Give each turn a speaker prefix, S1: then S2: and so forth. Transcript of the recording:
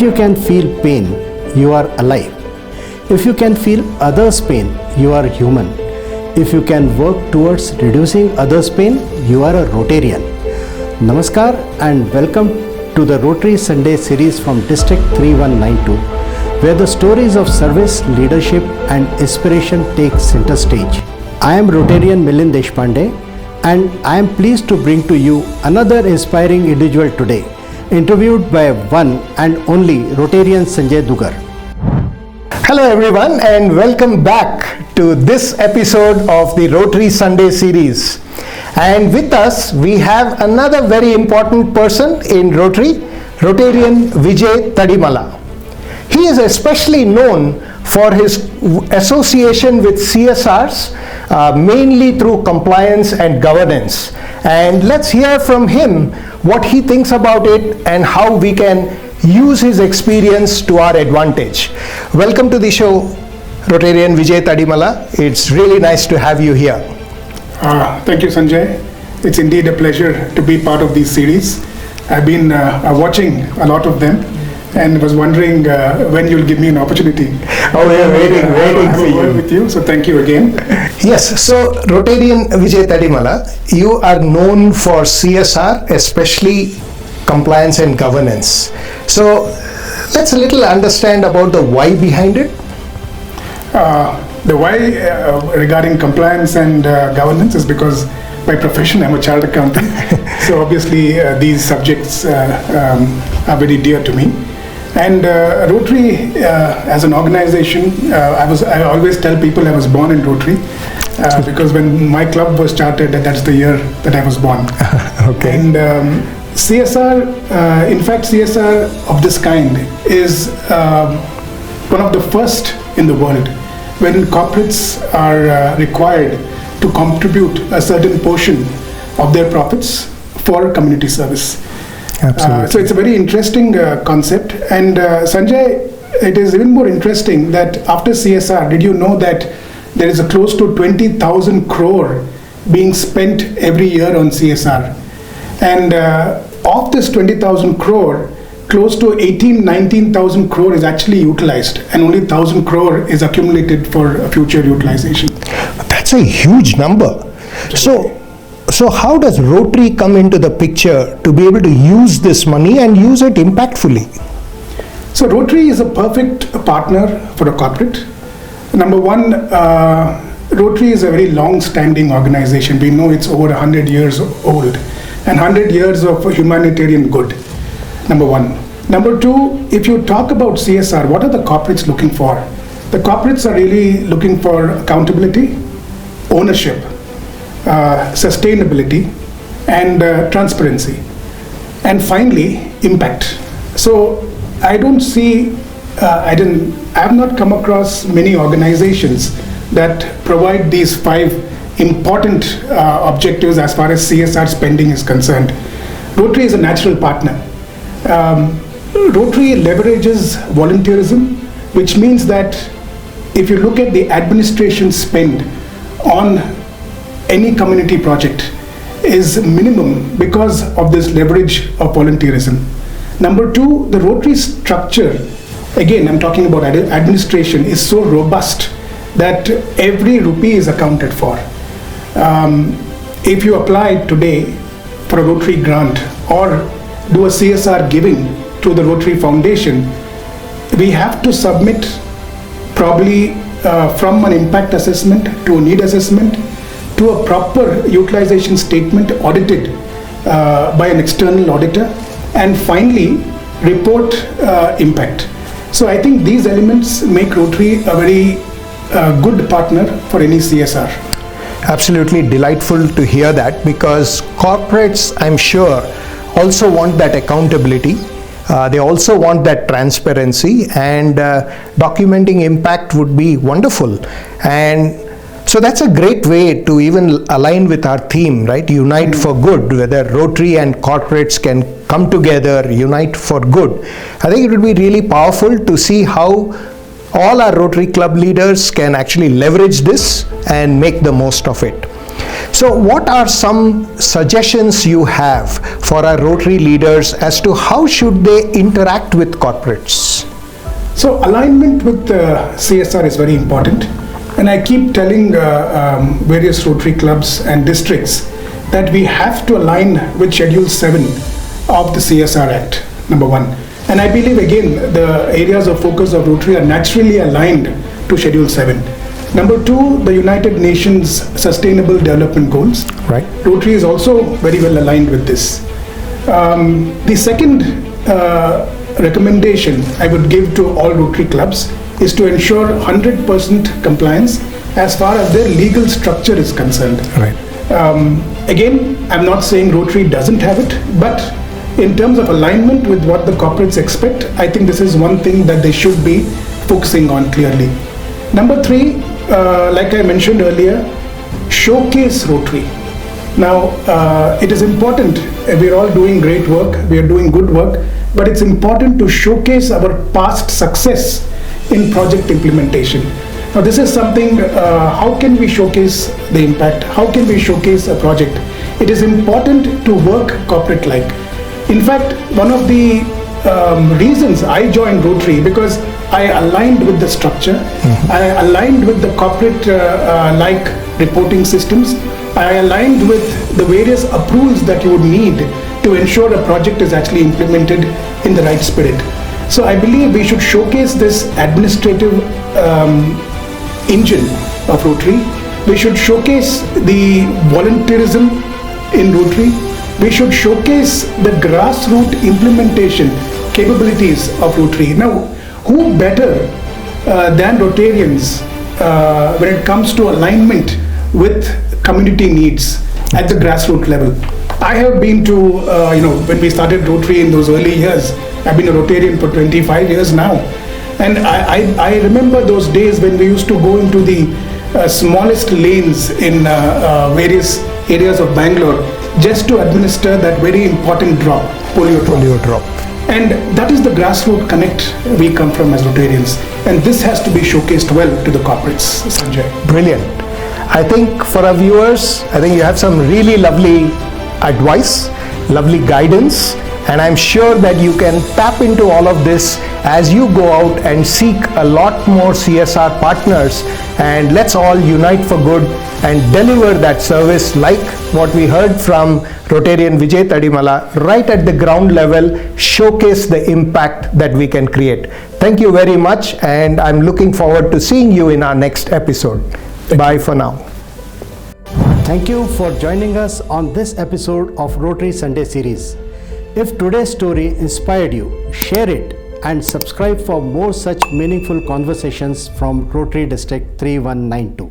S1: If you can feel pain, you are alive. If you can feel others' pain, you are human. If you can work towards reducing others' pain, you are a Rotarian. Namaskar and welcome to the Rotary Sunday series from District 3192, where the stories of service, leadership and inspiration take center stage. I am Rotarian Milind Deshpande and I am pleased to bring to you another inspiring individual today, interviewed by one and only Rotarian Sanjay Dugar.
S2: Hello everyone and welcome back to this episode of the Rotary Sunday series. And with us we have another very important person in Rotary, Rotarian Vijay Tadimalla. He is especially known for his association with CSRs, mainly through compliance and governance. And let's hear from him what he thinks about it and how we can use his experience to our advantage. Welcome to the show, Rotarian Vijay Tadimalla. It's really nice to have you here.
S3: Thank you, Sanjay. It's indeed a pleasure to be part of these series. I've been watching a lot of them and was wondering when you'll give me an opportunity.
S2: Oh, we're waiting for you.
S3: With you. So thank you again.
S2: Yes, so Rotarian Vijay Tadimalla, you are known for CSR, especially compliance and governance. So let's a little understand about the why behind it.
S3: The why regarding compliance and governance is because by profession I'm a chartered accountant. So obviously these subjects are very dear to me. And Rotary as an organization, I always tell people I was born in Rotary because when my club was chartered, that's the year that I was born.
S2: Okay.
S3: And CSR, in fact CSR of this kind is one of the first in the world when corporates are required to contribute a certain portion of their profits for community service.
S2: Absolutely.
S3: So it's a very interesting concept. And Sanjay, it is even more interesting that after CSR, did you know that there is a close to 20,000 crore being spent every year on CSR? And of this 20,000 crore, close to 19,000 crore is actually utilized and only 1,000 crore is accumulated for future utilization.
S2: That's a huge number. So how does Rotary come into the picture to be able to use this money and use it impactfully?
S3: So Rotary is a perfect partner for a corporate. Number one, Rotary is a very long-standing organization. We know it's over 100 years old and 100 years of humanitarian good. Number one. Number two, if you talk about CSR, what are the corporates looking for? The corporates are really looking for accountability, ownership, sustainability, and transparency. And finally, impact. So I don't see, I have not come across many organizations that provide these 5 important objectives as far as CSR spending is concerned. Rotary is a natural partner. Rotary leverages volunteerism, which means that if you look at the administration spend on any community project is minimum because of this leverage of volunteerism. Number two, the Rotary structure, again I'm talking about administration, is so robust that every rupee is accounted for. If you apply today for a Rotary grant or do a CSR giving to the Rotary Foundation, we have to submit probably from an impact assessment to a need assessment to a proper utilization statement audited by an external auditor, and finally report impact. So I think these elements make Rotary a very good partner for any CSR.
S2: Absolutely delightful to hear that, because corporates, I'm sure, also want that accountability. They also want that transparency, and documenting impact would be wonderful. And so that's a great way to even align with our theme, right? Unite for good, whether Rotary and corporates can come together, unite for good. I think it would be really powerful to see how all our Rotary Club leaders can actually leverage this and make the most of it. So what are some suggestions you have for our Rotary leaders as to how should they interact with corporates?
S3: So alignment with CSR is very important, and I keep telling various Rotary clubs and districts that we have to align with Schedule 7 of the CSR Act, number one. And I believe again the areas of focus of Rotary are naturally aligned to Schedule 7. Number two, the United Nations Sustainable Development Goals.
S2: Right.
S3: Rotary is also very well aligned with this. The second recommendation I would give to all Rotary clubs is to ensure 100% compliance as far as their legal structure is concerned.
S2: Right.
S3: Again, I'm not saying Rotary doesn't have it, but in terms of alignment with what the corporates expect, I think this is one thing that they should be focusing on clearly. Number three, like I mentioned earlier, showcase Rotary. Now, it is important, we're all doing great work, we are doing good work, but it's important to showcase our past success in project implementation. Now, this is something, how can we showcase the impact? How can we showcase a project? It is important to work corporate-like. In fact, one of the reasons I joined Rotary, because I aligned with the structure, I aligned with the corporate-like reporting systems, I aligned with the various approvals that you would need to ensure a project is actually implemented in the right spirit. So I believe we should showcase this administrative engine of Rotary. We should showcase the volunteerism in Rotary. We should showcase the grassroots implementation capabilities of Rotary. Now, who better than Rotarians when it comes to alignment with community needs at the grassroots level? I have been to, when we started Rotary in those early years, I've been a Rotarian for 25 years now. And I remember those days when we used to go into the smallest lanes in various areas of Bangalore just to administer that very important drop, polio drop. And that is the grassroots connect we come from as Rotarians. And this has to be showcased well to the corporates, Sanjay.
S2: Brilliant. I think for our viewers, I think you have some really lovely advice, lovely guidance, and I'm sure that you can tap into all of this as you go out and seek a lot more CSR partners, and let's all unite for good and deliver that service like what we heard from Rotarian Vijay Tadimalla, right at the ground level, showcase the impact that we can create. Thank you very much, and I'm looking forward to seeing you in our next episode. Bye for now.
S1: Thank you for joining us on this episode of Rotary Sunday series. If today's story inspired you, share it and subscribe for more such meaningful conversations from Rotary District 3192.